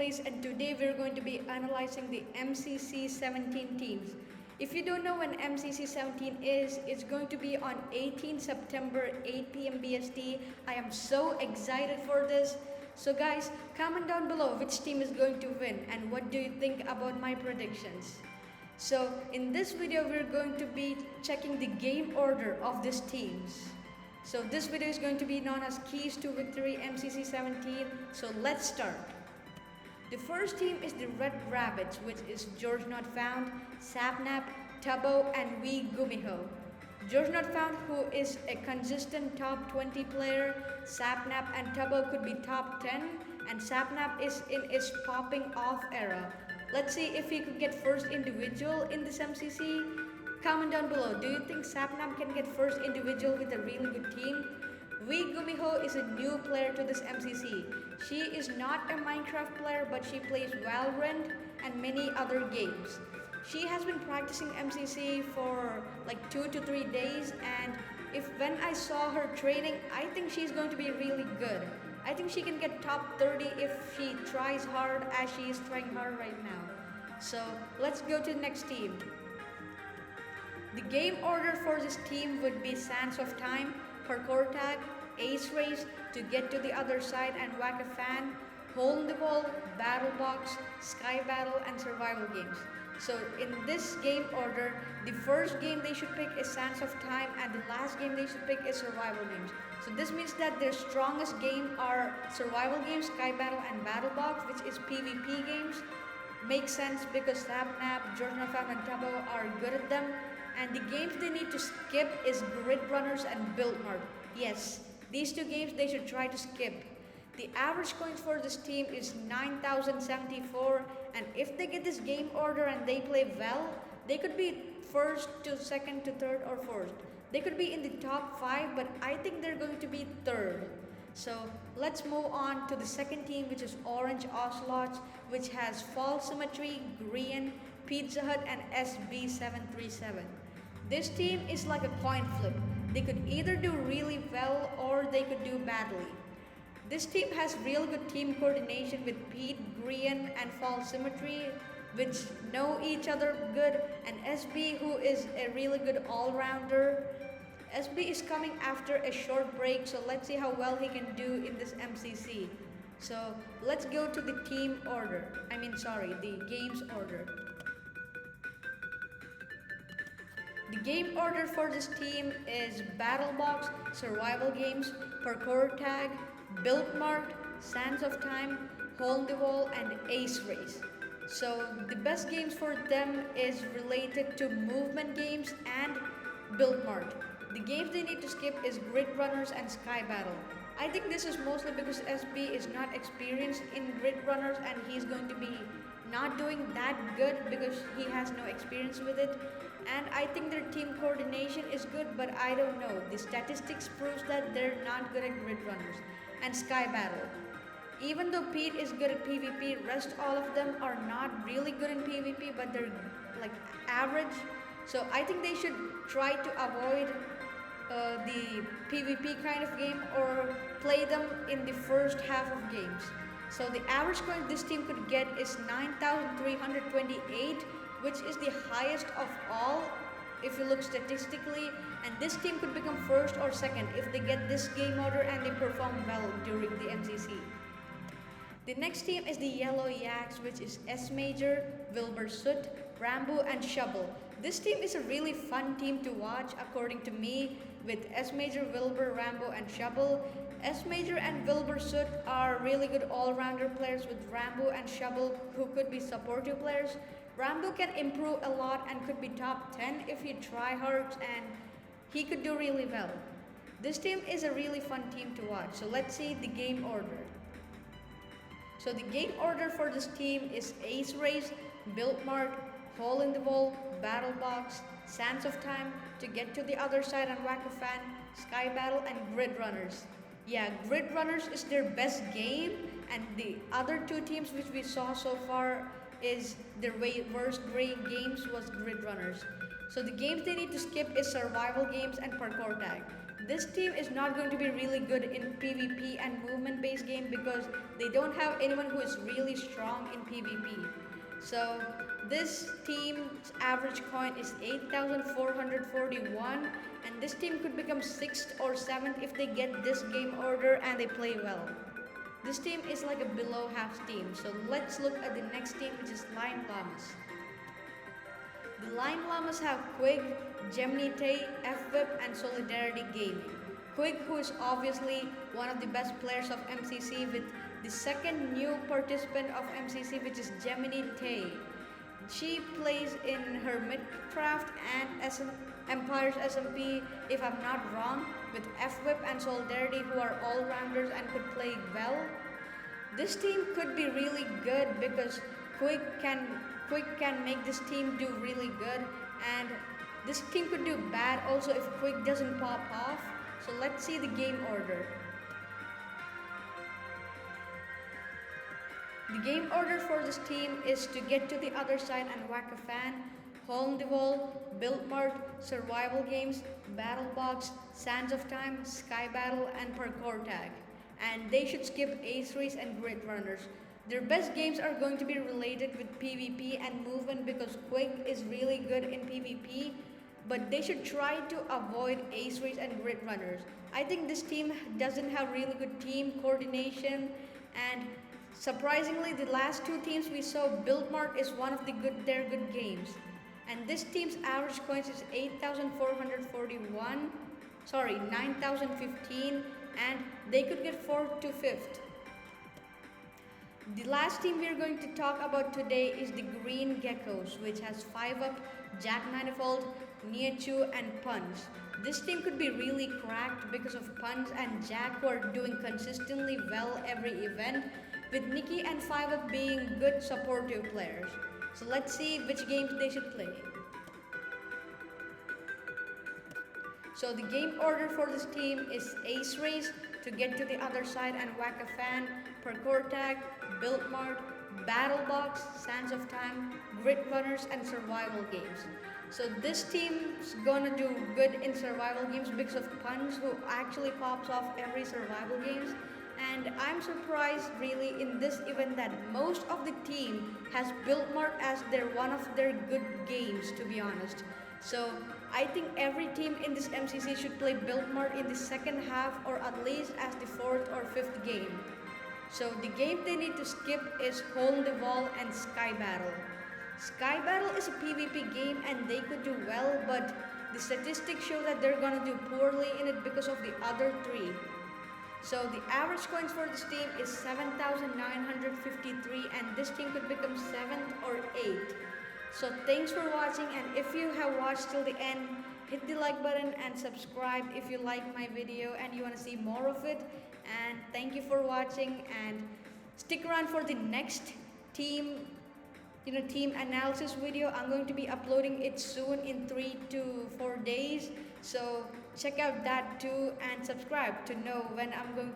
guys, and today we're going to be analyzing the MCC 17 teams. If you don't know when MCC 17 is, it's going to be on 18 September 8 p.m. BST. I am so excited for this. So guys, comment down below which team is going to win and what do you think about my predictions. So in this video we're going to be checking the game order of these teams. So this video is going to be known as Keys to Victory MCC 17. So let's start. The first team is the Red Rabbits, which is George Not Found, Sapnap, Tubbo, and Wee Gumiho. George Not Found, who is a consistent top 20 player, Sapnap and Tubbo could be top 10, and Sapnap is in its popping off era. Let's see if he could get first individual in this MCC. Comment down below, do you think Sapnap can get first individual with a really good team? Wee Gumiho is a new player to this MCC. She is not a Minecraft player, but she plays Valorant and many other games. She has been practicing MCC for like 2 to 3 days, and when I saw her training, I think she's going to be really good. I think she can get top 30 if she tries hard as she is trying hard right now. So let's go to the next team. The game order for this team would be Sands of Time, Parkour Tag, Ace Race, To Get to the Other Side and Whack a Fan, Hole in the Wall, Battle Box, Sky Battle, and Survival Games. So in this game order, the first game they should pick is Sands of Time and the last game they should pick is Survival Games. So this means that their strongest game are Survival Games, Sky Battle, and Battle Box, which is PvP games. Makes sense because Sapnap, George Not Found, and Tubbo are good at them. And the games they need to skip is Grid Runners and Build Mart. Yes, these two games they should try to skip. The average coins for this team is 9,074, and if they get this game order and they play well, they could be first to second to third or fourth. They could be in the top 5, but I think they're going to be third. So let's move on to the second team, which is Orange Ocelots, which has Fall Symmetry, Grian, Pizza Hut, and SB737. This team is like a coin flip. They could either do really well or they could do badly. This team has real good team coordination with Pete, Grian, and Fall Symmetry, which know each other good, and SB, who is a really good all-rounder. SB is coming after a short break, so let's see how well he can do in this MCC. So let's go to the team order. The games order. The game order for this team is Battle Box, Survival Games, Parkour Tag, Build Mart, Sands of Time, Hole in the Wall, and Ace Race. So the best games for them is related to movement games and Build Mart. The games they need to skip is Grid Runners and Sky Battle. I think this is mostly because SB is not experienced in Grid Runners and he's going to be not doing that good because he has no experience with it. And I think their team coordination is good, but I don't know. The statistics proves that they're not good at Grid Runners. And Sky Battle. Even though Pete is good at PvP, rest all of them are not really good in PvP, but they're like average. So I think they should try to avoid the PvP kind of game or play them in the first half of games. So the average coin this team could get is 9,328, which is the highest of all if you look statistically, and this team could become first or second if they get this game order and they perform well during the MCC. The next team is the Yellow Yaks, which is S Major, Wilbur Soot, Rambo, and Shovel. This team is a really fun team to watch according to me, with S Major, Wilbur, Rambo, and Shovel. S Major and Wilbur Soot are really good all-rounder players, with Rambo and Shovel who could be supportive players. Rambo can improve a lot and could be top 10 if he try hard, and he could do really well. This team is a really fun team to watch. So let's see the game order. So the game order for this team is Ace Race, Build Mart, Hole in the Wall, Battle Box, Sands of Time, To Get to the Other Side and Whack a Fan, Sky Battle, and Grid Runners. Yeah, Grid Runners is their best game, and the other two teams which we saw so far is their worst games was Grid Runners. So the games they need to skip is Survival Games and Parkour Tag. This team is not going to be really good in PvP and movement based game because they don't have anyone who is really strong in PvP. So this team's average coin is 8,441, and this team could become 6th or 7th if they get this game order and they play well. This team is like a below half team, so let's look at the next team, which is Lion Llamas. The Lion Llamas have Quig, Gemini Tay, F-Whip, and Solidarity Gaming. Quig, who is obviously one of the best players of MCC, with the second new participant of MCC, which is Gemini Tay. She plays in her Midcraft and Empire's SMP, if I'm not wrong, with F-Whip and Solidarity, who are all-rounders and could play well. This team could be really good because Quig can make this team do really good, and this team could do bad also if Quig doesn't pop off. So let's see the game order. The game order for this team is to get to the other side and whack a fan, Hole in the Wall, Build Mart, Survival Games, Battle Box, Sands of Time, Sky Battle, and Parkour Tag. And they should skip Ace Race and Grid Runners. Their best games are going to be related with PvP and movement because Quig is really good in PvP, but they should try to avoid Ace Race and Grid Runners. I think this team doesn't have really good team coordination, and surprisingly, the last two teams we saw, Build Mart is one of their good games. And this team's average coins is 9,015, and they could get 4th to 5th. The last team we are going to talk about today is the Green Geckos, which has 5-Up, Jack Manifold, Niachu, and Puns. This team could be really cracked because of Puns and Jack, who are doing consistently well every event, with Nikki and 5-Up being good supportive players. So let's see which games they should play. So the game order for this team is Ace Race to get to the other side and whack a fan, Parkour Tag, Build Mart, Battle Box, Sands of Time, Grid Runners, and Survival Games. So this team's gonna do good in survival games because of Puns, who actually pops off every survival games. And I'm surprised really in this event that most of the team has Build Mart as one of their good games, to be honest. So I think every team in this MCC should play Build Mart in the second half, or at least as the 4th or 5th game. So the game they need to skip is Hole in the Wall and Sky Battle. Sky Battle is a PvP game and they could do well, but the statistics show that they're gonna do poorly in it because of the other three. So the average coins for this team is 7,953, and this team could become 7th or 8th. So thanks for watching, and if you have watched till the end, hit the like button and subscribe if you like my video and you want to see more of it. And thank you for watching, and stick around for the next team analysis video. I'm going to be uploading it soon in 3 to 4 days. So check out that too and subscribe to know when I'm going to